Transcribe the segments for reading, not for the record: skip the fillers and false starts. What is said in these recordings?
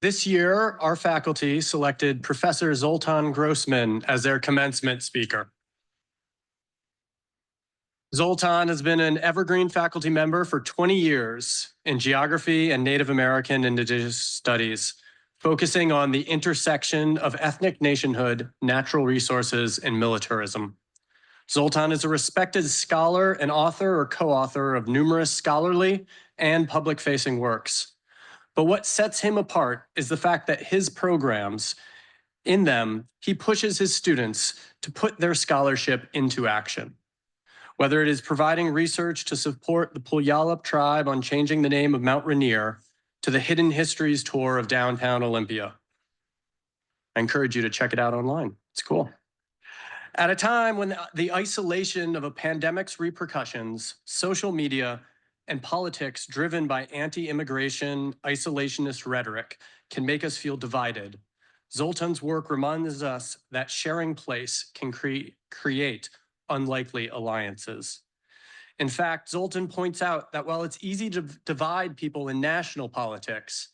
This year, our faculty selected Professor Zoltán Grossman as their commencement speaker. Zoltán has been an Evergreen faculty member for 20 years in geography and Native American Indigenous studies, focusing on the intersection of ethnic nationhood, natural resources, and militarism. Zoltán is a respected scholar and author or co-author of numerous scholarly and public-facing works. But what sets him apart is the fact that his programs, in them, he pushes his students to put their scholarship into action. Whether it is providing research to support the Puyallup tribe on changing the name of Mount Rainier to the Hidden Histories tour of downtown Olympia. I encourage you to check it out online. It's cool. At a time when the isolation of a pandemic's repercussions, social media, and politics driven by anti-immigration, isolationist rhetoric can make us feel divided, Zoltán's work reminds us that sharing place can create unlikely alliances. In fact, Zoltán points out that while it's easy to divide people in national politics,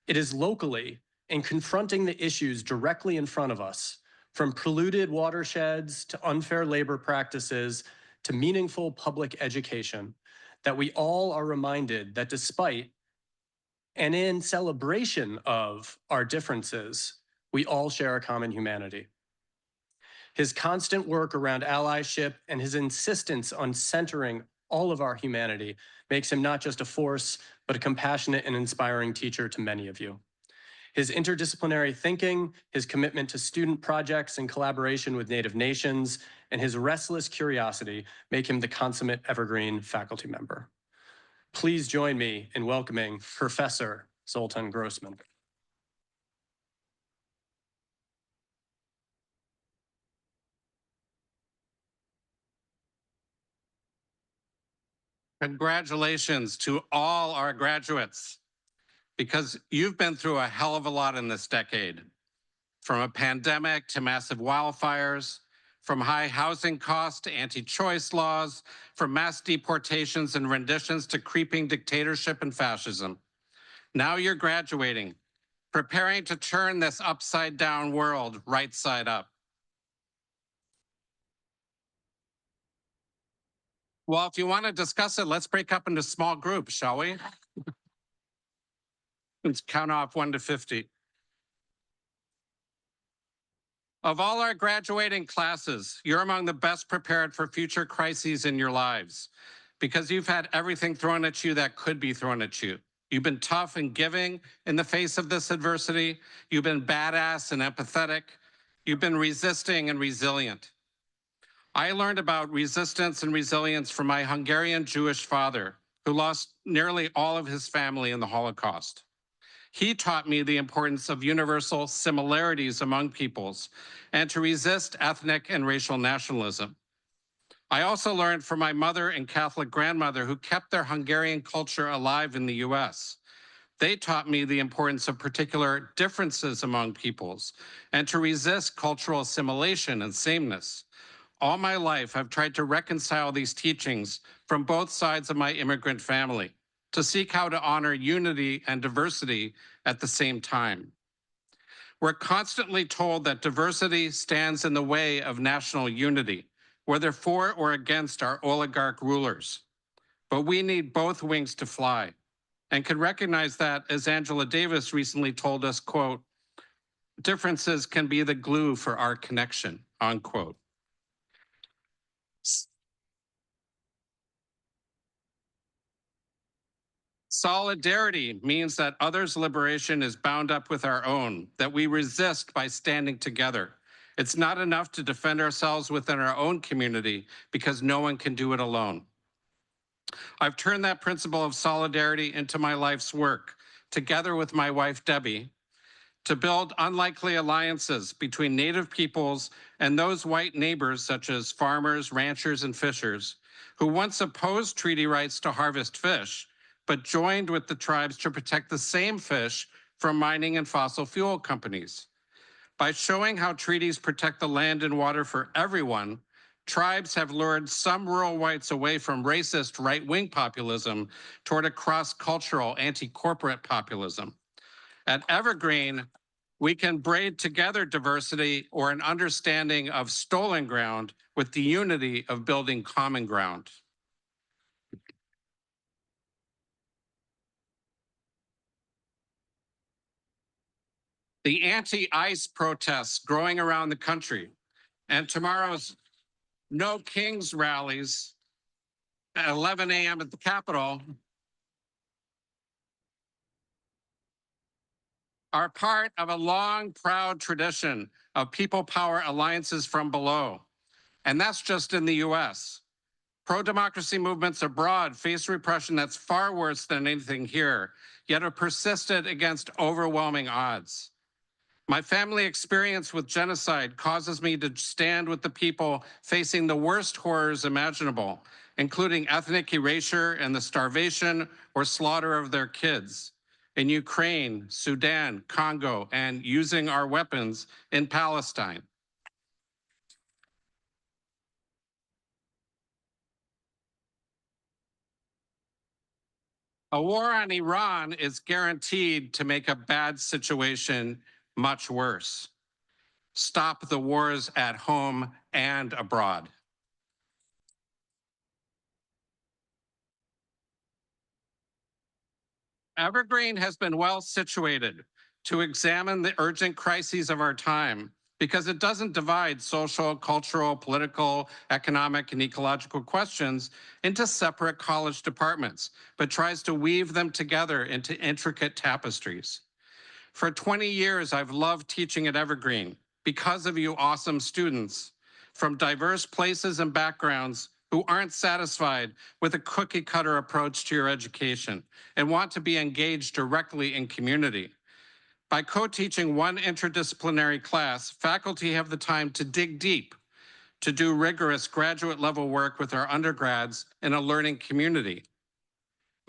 it is locally in confronting the issues directly in front of us, from polluted watersheds to unfair labor practices to meaningful public education, that we all are reminded that despite and in celebration of our differences, we all share a common humanity. His constant work around allyship and his insistence on centering all of our humanity makes him not just a force, but a compassionate and inspiring teacher to many of you. His interdisciplinary thinking, his commitment to student projects in collaboration with Native nations, and his restless curiosity make him the consummate Evergreen faculty member. Please join me in welcoming Professor Zoltán Grossman. Congratulations to all our graduates, because you've been through a hell of a lot in this decade, from a pandemic to massive wildfires, from high housing costs to anti-choice laws, from mass deportations and renditions to creeping dictatorship and fascism. Now you're graduating, preparing to turn this upside-down world right side up. Well, if you want to discuss it, let's break up into small groups, shall we? Let's count off 1 to 50. Of all our graduating classes, you're among the best prepared for future crises in your lives because you've had everything thrown at you that could be thrown at you. You've been tough and giving in the face of this adversity. You've been badass and empathetic. You've been resisting and resilient. I learned about resistance and resilience from my Hungarian Jewish father, who lost nearly all of his family in the Holocaust. He taught me the importance of universal similarities among peoples and to resist ethnic and racial nationalism. I also learned from my mother and Catholic grandmother who kept their Hungarian culture alive in the US. They taught me the importance of particular differences among peoples and to resist cultural assimilation and sameness. All my life, I've tried to reconcile these teachings from both sides of my immigrant family to seek how to honor unity and diversity at the same time. We're constantly told that diversity stands in the way of national unity, whether for or against our oligarch rulers. But we need both wings to fly and can recognize that, as Angela Davis recently told us, quote, differences can be the glue for our connection, unquote. Solidarity means that others' liberation is bound up with our own, that we resist by standing together. It's not enough to defend ourselves within our own community because no one can do it alone. I've turned that principle of solidarity into my life's work, together with my wife, Debbie, to build unlikely alliances between Native peoples and those white neighbors such as farmers, ranchers, and fishers, who once opposed treaty rights to harvest fish, but joined with the tribes to protect the same fish from mining and fossil fuel companies. By showing how treaties protect the land and water for everyone, tribes have lured some rural whites away from racist right-wing populism toward a cross-cultural anti-corporate populism. At Evergreen, we can braid together diversity or an understanding of stolen ground with the unity of building common ground. The anti-ICE protests growing around the country and tomorrow's No Kings rallies at 11 a.m. at the Capitol are part of a long, proud tradition of people power alliances from below. And that's just in the US. Pro-democracy movements abroad face repression that's far worse than anything here, yet have persisted against overwhelming odds. My family experience with genocide causes me to stand with the people facing the worst horrors imaginable, including ethnic erasure and the starvation or slaughter of their kids in Ukraine, Sudan, Congo, and using our weapons in Palestine. A war on Iran is guaranteed to make a bad situation much worse. Stop the wars at home and abroad. Evergreen has been well situated to examine the urgent crises of our time because it doesn't divide social, cultural, political, economic, and ecological questions into separate college departments, but tries to weave them together into intricate tapestries. For 20 years, I've loved teaching at Evergreen because of you awesome students from diverse places and backgrounds who aren't satisfied with a cookie cutter approach to your education and want to be engaged directly in community. By co-teaching one interdisciplinary class, faculty have the time to dig deep, to do rigorous graduate level work with our undergrads in a learning community.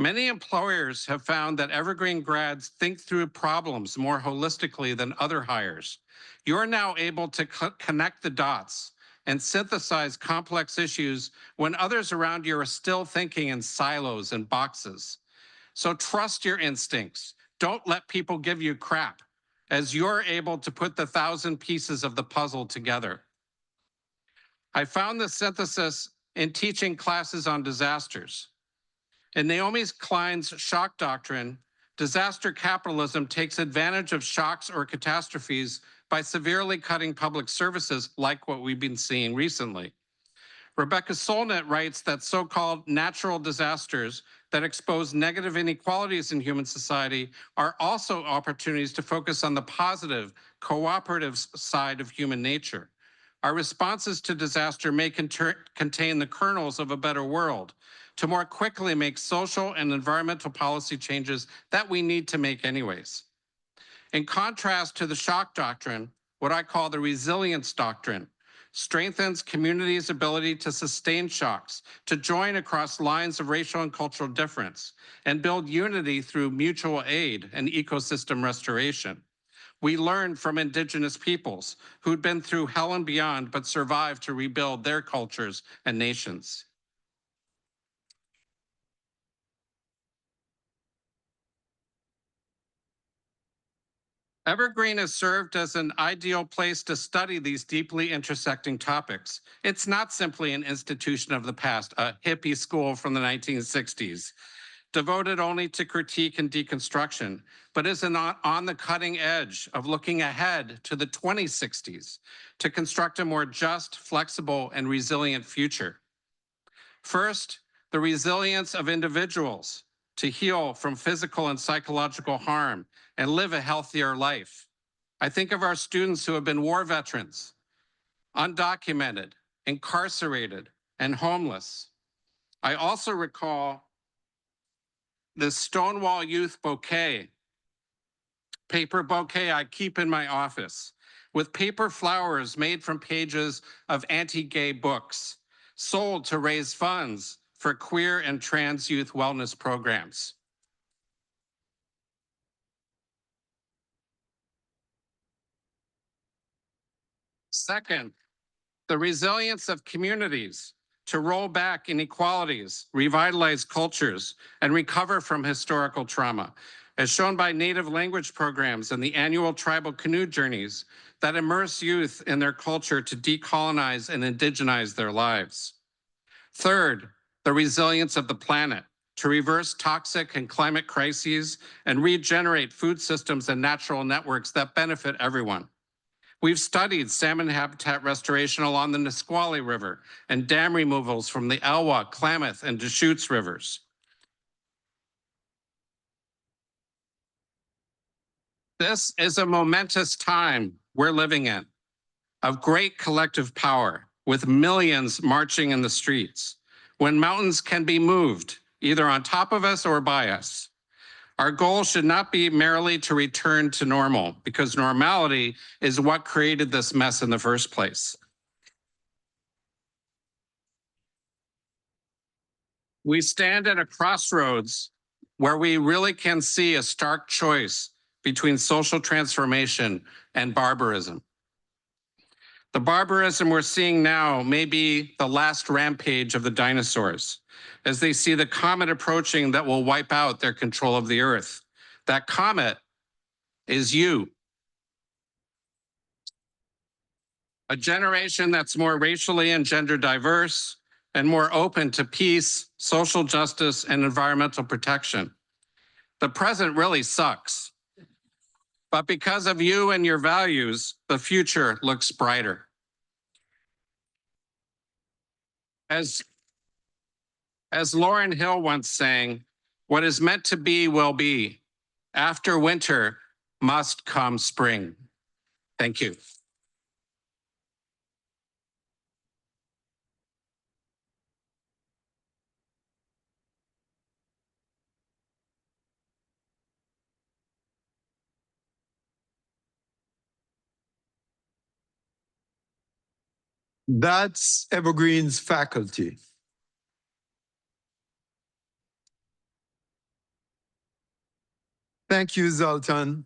Many employers have found that Evergreen grads think through problems more holistically than other hires. You're now able to connect the dots and synthesize complex issues when others around you are still thinking in silos and boxes. So trust your instincts. Don't let people give you crap, as you're able to put the 1,000 pieces of the puzzle together. I found the synthesis in teaching classes on disasters. In Naomi Klein's shock doctrine, disaster capitalism takes advantage of shocks or catastrophes by severely cutting public services like what we've been seeing recently. Rebecca Solnit writes that so-called natural disasters that expose negative inequalities in human society are also opportunities to focus on the positive, cooperative side of human nature. Our responses to disaster may contain the kernels of a better world to more quickly make social and environmental policy changes that we need to make anyways. In contrast to the shock doctrine, what I call the resilience doctrine strengthens communities' ability to sustain shocks, to join across lines of racial and cultural difference, and build unity through mutual aid and ecosystem restoration. We learned from Indigenous peoples who'd been through hell and beyond, but survived to rebuild their cultures and nations. Evergreen has served as an ideal place to study these deeply intersecting topics. It's not simply an institution of the past, a hippie school from the 1960s, devoted only to critique and deconstruction, but is on the cutting edge of looking ahead to the 2060s to construct a more just, flexible, and resilient future. First, the resilience of individuals to heal from physical and psychological harm and live a healthier life. I think of our students who have been war veterans, undocumented, incarcerated, and homeless. I also recall the Stonewall Youth bouquet, paper bouquet I keep in my office, with paper flowers made from pages of anti-gay books, sold to raise funds for queer and trans youth wellness programs. Second, the resilience of communities to roll back inequalities, revitalize cultures, and recover from historical trauma. as shown by native language programs and the annual tribal canoe journeys that immerse youth in their culture to decolonize and indigenize their lives. Third, the resilience of the planet to reverse toxic and climate crises and regenerate food systems and natural networks that benefit everyone. We've studied salmon habitat restoration along the Nisqually River and dam removals from the Elwha, Klamath, and Deschutes rivers. This is a momentous time we're living in, of great collective power, with millions marching in the streets, when mountains can be moved, either on top of us or by us. Our goal should not be merely to return to normal, because normality is what created this mess in the first place. We stand at a crossroads where we really can see a stark choice between social transformation and barbarism. The barbarism we're seeing now may be the last rampage of the dinosaurs, as they see the comet approaching that will wipe out their control of the earth. That comet is you. A generation that's more racially and gender diverse and more open to peace, social justice, and environmental protection. The present really sucks. But because of you and your values, the future looks brighter. As Lauryn Hill once sang, what is meant to be will be. After winter must come spring. Thank you. That's Evergreen's faculty. Thank you, Zoltán.